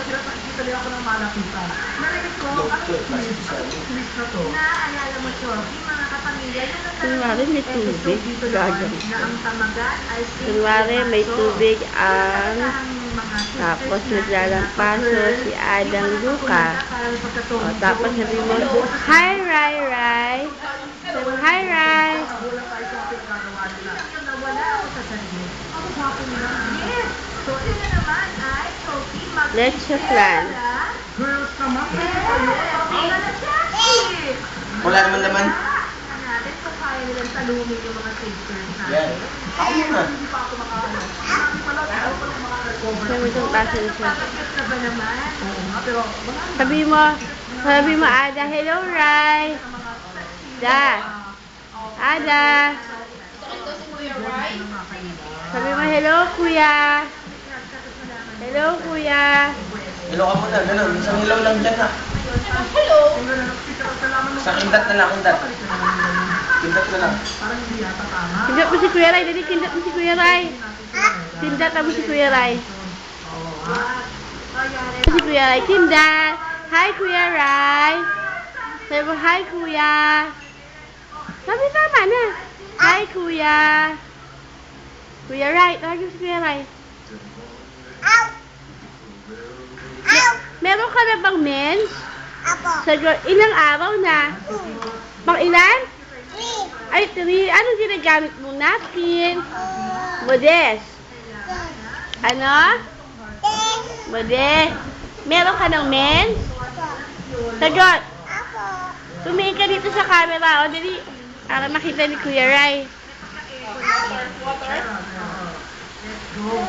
sila nakikita nila ako ng malapitan. Narinig ko, ang twist na to. Naaalala mo, Choki, mga kapamilya, yung Kunwari may tubig, gagawin. na ang tamagan ay Kunwari may tubig ang tapos naglalampaso si Adang Luca. O, tapos sabi mo, hi, Rai, Rai. Sabi mo, hi, Rai. Wala tayo sa ating gagawa nila. Nawala ako sa sarili. Ano ba ako nila? Yes! So, sila naman ay Choki, Let's your plan. Girls naman, pwede Yes! kayo. Ang mga Choki! Wala naman naman. Tingnan natin kung kaya nilang talunin yung mga sisters natin. Yan. Ako muna. Hindi pa ako makaano. Sabi pala, ayaw pala makarecover. Sabi mo itong klase na siya. Papagkat ka ba naman? Oo nga, pero wala na. Sabi mo, Ada, hello, Rai. Da. Ada. Sabi mo, hello, Kuya. Hello, Kuya. Hello ka muna. Ganun. Isang ilaw lang dyan ha. Isang kindat na lang. Kindat. Kindat na lang. Parang hindi yata tama. Kindat mo si Kuya Rai. Dali, kindat mo si Kuya Rai. Kindat mo si Kuya Rai. Si Kuya Rai. Kindat. Hi, Kuya Rai. Sabi mo, hi, Kuya. Sabi tama na. Hi, Kuya. Kuya Rai. Tawag mo si Kuya Rai. Meron ka na bang mens? Sagot, ilang araw na? Pang ilan? Ay, 3. Anong ginagamit mo? Napkin? Modest? Ano? Modest? Meron ka ng mens? Sagot. Tumingin ka dito sa camera. O, dali. Para makita ni Kuya Rai.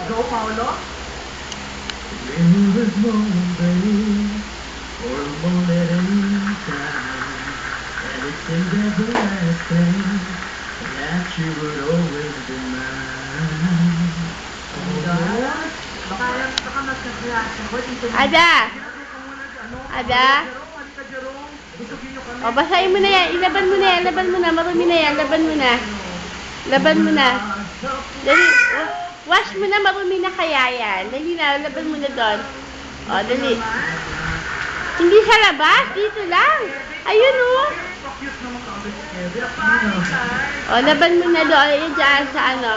Go, Paolo. Ada? Ada? O, basahin mo na yan. Ilaban mo na yan. Laban mo na. Marumi na yan. Laban mo na. Laban mo na. Dali. Wash mo na. Marumi na kaya yan. Dali na. Laban mo na doon. O, dali. Hindi sa labas. Dito lang. Ayun o. O, laban mo na doon. Ayan dyan sa ano.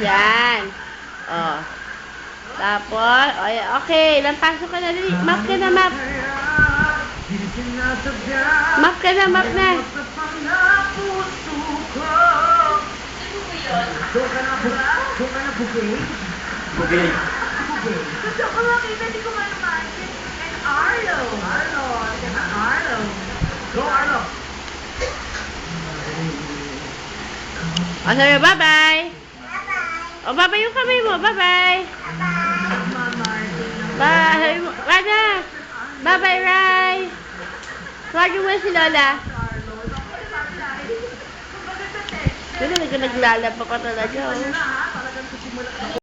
Yan. O. Tapos, o, okay. Lampasok ka na. Dali. Map ka na, map. Map ka na, map na. Okay. Gusto ko makita, di ko manumansin. And Arlo. Arlo. Go, Arlo. O, sabi, bye-bye. O, bye-bye yung kamay mo. Bye-bye. Bye. Sabi mo, Rana. Bye-bye, Rai. Tawagin mo si Lola. Pero naglalaba ka talaga. Oh.